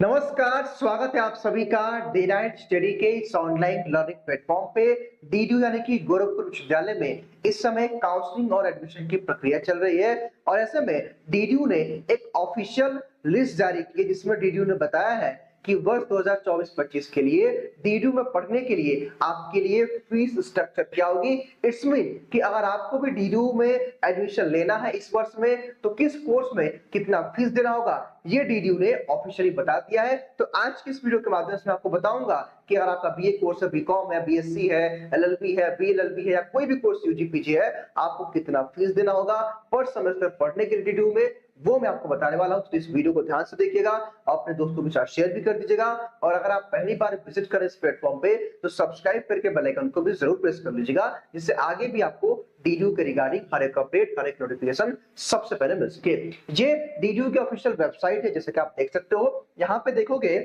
नमस्कार, स्वागत है आप सभी का डे नाइट स्टडी के इस ऑनलाइन लर्निंग प्लेटफॉर्म पे। डीडीयू यानी कि गोरखपुर विश्वविद्यालय में इस समय काउंसलिंग और एडमिशन की प्रक्रिया चल रही है और ऐसे में डीडीयू ने एक ऑफिशियल लिस्ट जारी की है जिसमें डीडीयू ने बताया है कि वर्ष 2024-25 के लिए डीडीयू में पढ़ने के लिए आपके लिए फीस स्ट्रक्चर क्या होगी। इट्स मीन कि अगर आपको भी डीडीयू में एडमिशन लेना है इस वर्ष में तो किस कोर्स में कितना फीस देना होगा ये डीडीयू ने ऑफिशियली बता दिया है। तो आज की इस वीडियो के माध्यम से मैं आपको बताऊंगा कि अगर आपका बीए कोर्स है, बीकॉम है, बीएससी है, एलएलबी है, बीएलएलबी है या कोई भी कोर्स यूजी पीजी है, आपको कितना फीस देना होगा पर सेमेस्टर पढ़ने के लिए डीडीयू में, वो मैं आपको बताने वाला हूं। तो इस वीडियो को ध्यान से देखिएगा और अपने दोस्तों के साथ शेयर भी कर दीजिएगा और अगर आप पहली बार विजिट करें इस प्लेटफॉर्म पे तो सब्सक्राइब करके बेल आइकन को भी जरूर प्रेस कर लीजिएगा जिससे आगे भी आपको डीडीयू के रिगार्डिंग हर एक अपडेट, हर एक नोटिफिकेशन सबसे पहले मिल सके। ये डीडीयू की ऑफिशियल वेबसाइट है जैसे कि आप देख सकते हो। यहाँ पे देखोगे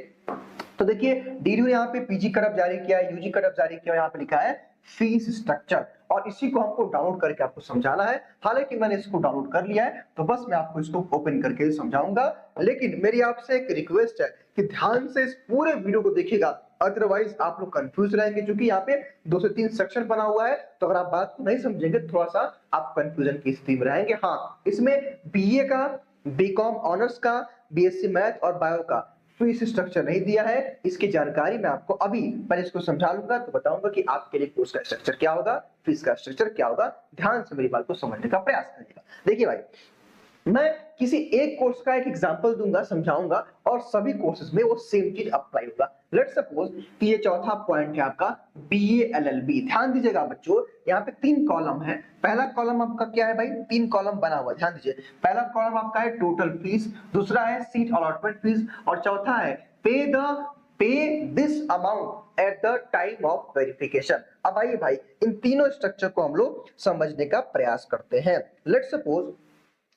तो देखिए डीडीयू ने यहाँ पे पीजी कट जारी किया है, यूजी कट जारी किया है, यहाँ पे लिखा है फीस स्ट्रक्चर और इसी को हमको डाउनलोड करके आपको समझाना है। हालांकि मैंने इसको डाउनलोड कर लिया है तो बस मैं आपको इसको ओपन करके समझाऊंगा, लेकिन मेरी आपसे एक रिक्वेस्ट है कि ध्यान से इस पूरे वीडियो को देखिएगा, अदरवाइज आप लोग कंफ्यूज रहेंगे क्योंकि यहाँ पे 2 से 3 सेक्शन बना हुआ है। तो अगर आप बात को नहीं समझेंगे थोड़ा सा आप कंफ्यूजन की स्थिति में रहेंगे। हाँ, इसमें बीए का, बीकॉम ऑनर्स का, बीएससी मैथ और बायो का फीस स्ट्रक्चर नहीं दिया है। इसकी जानकारी मैं आपको अभी पहले इसको समझा लूंगा तो बताऊंगा कि आपके लिए कोर्स का स्ट्रक्चर क्या होगा, फीस का स्ट्रक्चर क्या होगा। ध्यान से मेरी बात को समझने का प्रयास करिएगा। देखिए भाई, मैं किसी एक कोर्स का एक एग्जांपल दूंगा, समझाऊंगा और सभी कोर्सेज में वो सेम चीज अप्लाई होगा। लेट्स सपोज कि ये चौथा पॉइंट है आपका बीए एलएलबी। ध्यान दीजिएगा बच्चों, यहाँ पे 3 कॉलम है। पहला कॉलम आपका क्या है भाई, 3 कॉलम बना हुआ, ध्यान दीजिए। पहला कॉलम आपका है टोटल फीस, दूसरा है सीट अलॉटमेंट फीस और चौथा है पे this amount at the time of verification. अब आइए भाई इन तीनों स्ट्रक्चर को हम लोग समझने का प्रयास करते हैं। लेट्स सपोज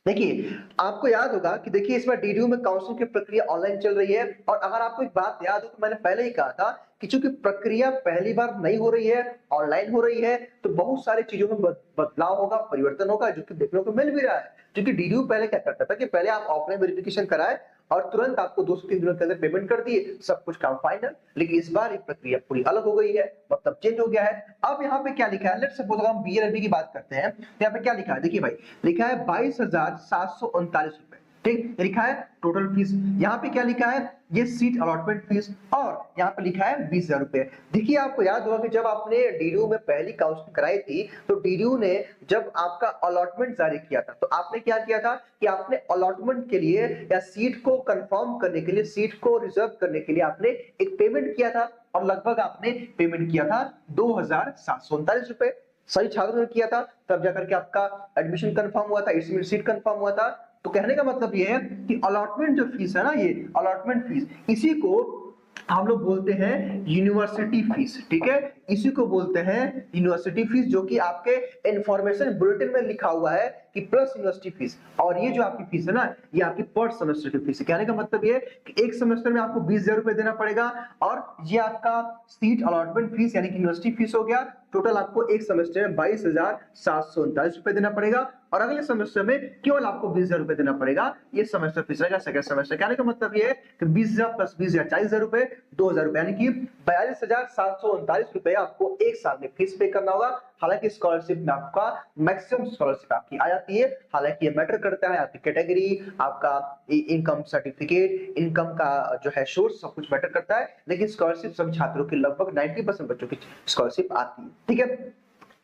देखिए, आपको याद होगा कि देखिए इसमें डीडीयू में काउंसलिंग की प्रक्रिया ऑनलाइन चल रही है और अगर आपको एक बात याद हो तो मैंने पहले ही कहा था कि चूंकि प्रक्रिया पहली बार नहीं हो रही है, ऑनलाइन हो रही है, तो बहुत सारी चीजों में बदलाव होगा, परिवर्तन होगा जो कि देखने को मिल भी रहा है। क्योंकि डीडीयू पहले क्या करता था कि पहले आप ऑफलाइन वेरिफिकेशन कराए और तुरंत आपको 2 से 3 दिनों के अंदर पेमेंट कर दिए, सब कुछ काम फाइनल। लेकिन इस बार ये प्रक्रिया पूरी अलग हो गई है, मतलब चेंज हो गया है। अब यहाँ पे क्या लिखा है, लेट्स सपोज अगर हम बीएलएलबी की बात करते हैं तो यहाँ पे क्या लिखा है, देखिए भाई लिखा है 22,739 रुपए, ठीक लिखा है टोटल फीस। यहाँ पे क्या लिखा है, ये सीट अलॉटमेंट फीस और यहाँ पे लिखा है 20,000 रुपए। देखिए आपको याद होगा कि जब आपने डीडीयू में पहली काउंसलिंग कराई थी तो डीडीयू ने जब आपका अलॉटमेंट जारी किया था तो आपने क्या किया था कि आपने अलॉटमेंट के लिए या सीट को कंफर्म करने के लिए, सीट को रिजर्व करने के लिए आपने एक पेमेंट किया था और लगभग आपने पेमेंट किया था 2,739 रुपए। सही छात्रों ने किया था, तब जाकर के आपका एडमिशन कंफर्म हुआ था, इसमें सीट कंफर्म हुआ था। तो कहने का मतलब ये है कि अलॉटमेंट जो फीस है ना, ये अलॉटमेंट फीस, इसी को हम लोग बोलते हैं यूनिवर्सिटी फीस, ठीक है, इसी को बोलते हैं यूनिवर्सिटी फीस, जो कि आपके इंफॉर्मेशन बुलेटिन में लिखा हुआ है कि प्लस यूनिवर्सिटी फीस। और ये जो आपकी फीस है ना, ये आपकी पर सेमेस्टर की फीस है। कहने का मतलब ये कि एक सेमेस्टर में आपको 20,000 रुपए देना पड़ेगा और ये आपका सीट अलॉटमेंट फीस यानी कि यूनिवर्सिटी फीस हो गया। टोटल आपको एक सेमेस्टर में 22,739 रुपए देना पड़ेगा और अगले सेमेस्टर में केवल आपको 20,000 रुपए देना पड़ेगा। ये सेमेस्टर फीस रहेगा सेकंड सेमेस्टर। कहने का मतलब ये है कि 20,000 प्लस 20,000 40,000 रुपए, 2,000 रुपए यानी कि 42,739 रुपए आपको एक साल में फीस पे करना होगा। हालांकि स्कॉलरशिप में आपका मैक्सिमम स्कॉलरशिप आपकी आ जाती है। हालांकि ये मैटर करता है आपकी कैटेगरी, आपका इनकम सर्टिफिकेट, इनकम का जो है सोर्स, सब कुछ मैटर करता है। लेकिन स्कॉलरशिप सभी छात्रों की लगभग 90% बच्चों की स्कॉलरशिप आती है, ठीक है।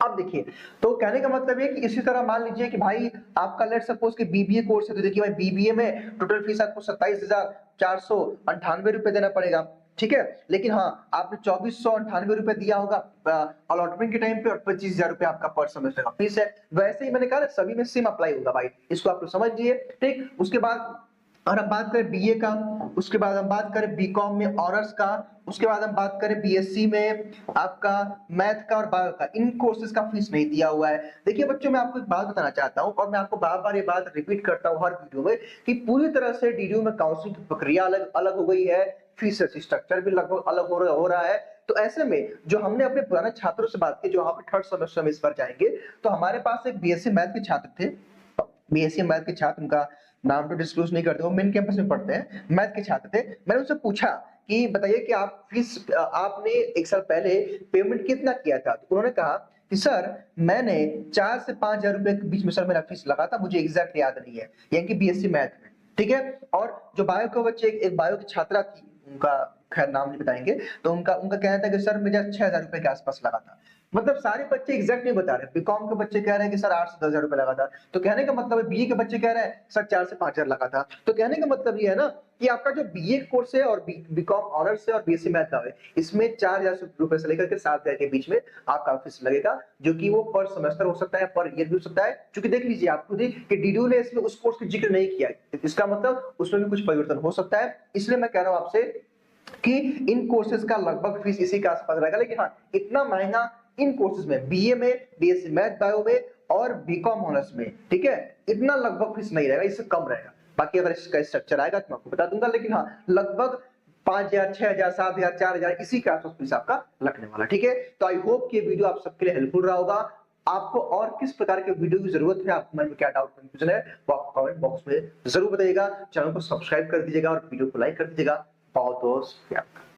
अब देखिए, तो कहने का मतलब है कि इसी तरह मान लीजिए कि भाई आपका लेट सपोज कि बीबीए कोर्स है तो देखिए भाई बीबीए में टोटल फीस आपको 27,498 रुपए देना पड़ेगा, ठीक है। लेकिन हाँ, आपने 2,498 रुपए दिया होगा अलॉटमेंट के टाइम पे और 25,000 रुपए आपका पर सेमेस्टर का फीस है। वैसे ही मैंने कहा सभी में सेम अप्लाई होगा भाई, इसको आप लोग समझ लीजिए, ठीक। उसके बाद और हम बात करें बीए का, उसके बाद हम बात करें बीकॉम में ऑनर्स का, उसके बाद हम बात करें बीएससी में आपका मैथ का और बायो का, इन कोर्सेज का फीस नहीं दिया हुआ है। देखिए बच्चों, मैं आपको एक बात बताना चाहता हूं और मैं आपको बार बार ये बात रिपीट करता हूं हर वीडियो में कि पूरी तरह से डीडीयू में काउंसलिंग की प्रक्रिया अलग अलग हो गई है, फीस स्ट्रक्चर भी लगभग अलग हो रहा है। तो ऐसे में जो हमने अपने पुराने छात्रों से बात की जो यहाँ पे थर्ड सेमेस्टर में इस बार जाएंगे, तो हमारे पास एक बीएससी मैथ के छात्र थे, बीएससी मैथ के छात्र, उनका नाम तो डिस्क्लोज नहीं करते, वो मेन कैंपस में पढ़ते हैं, मैथ के छात्र थे। मैंने उनसे पूछा कि बताइए कि आप फीस आपने 1 साल पहले पेमेंट कितना किया था? तो उन्होंने कहा कि सर मैंने 4 से 5,000 रुपए के बीच में सर मेरा फीस लगा था, मुझे एग्जैक्ट याद नहीं है, यानी कि बीएससी मैथ में, ठीक है? और जो बायो के बच्चे, एक बायो की छात्रा थी, उनका खैर नाम नहीं बताएँगे, तो उनका उनका कहना था कि सर मेरा 6,000 रुपए के आस-पास लगा था। मतलब सारे बच्चे एग्जैक्ट नहीं बता रहे। बीकॉम के बच्चे कह रहे हैं कि सर 8 से 10,000 रुपए लगा था। तो कहने का मतलब है बीए के बच्चे कह रहे हैं सर 4 से 5,000 लगा था। तो कहने का मतलब ये है ना कि आपका जो बीए कोर्स है और बीकॉम ऑनर्स है और बीएससी मैथ का है, इसमें 4,000 रुपए से लेकर के 7,000 के बीच में आपका फीस लगेगा, जो कि वो पर सेमेस्टर हो सकता है, पर ईयर भी हो सकता है। क्योंकि देख लीजिए आप खुद ही कि डीडीयू ने इसमें उस कोर्स का जिक्र नहीं किया है। इसका मतलब उसमें भी कुछ परिवर्तन हो सकता है। इसलिए मैं कह रहा हूँ आपसे कि इन कोर्सेज का लगभग फीस इसी के आसपास रहेगा। लेकिन हाँ, इतना महंगा इन कोर्सेज में, बीए में, बीएससी मैथ बायो में और बीकॉम ऑनर्स में, ठीक है, इतना लगभग फीस नहीं रहेगा, इससे कम रहेगा। बाकी अगर इसका स्ट्रक्चर आएगा तो मैं आपको बता दूंगा। लेकिन हाँ, लगभग 5,000, 6,000, 7,000, 4,000 इसी के आसपास फीस आपका लगने वाला, ठीक है। तो आई होप कि ये वीडियो आप सबके लिए हेल्पफुल रहा होगा। आपको और किस प्रकार के वीडियो की जरूरत है, आपके मन में क्या डाउट कंफ्यूजन है, वो आप कमेंट बॉक्स में जरूर बताइएगा। चैनल को सब्सक्राइब कर दीजिएगा और वीडियो को लाइक कर दीजिएगा। बहुत बहुत शुक्रिया।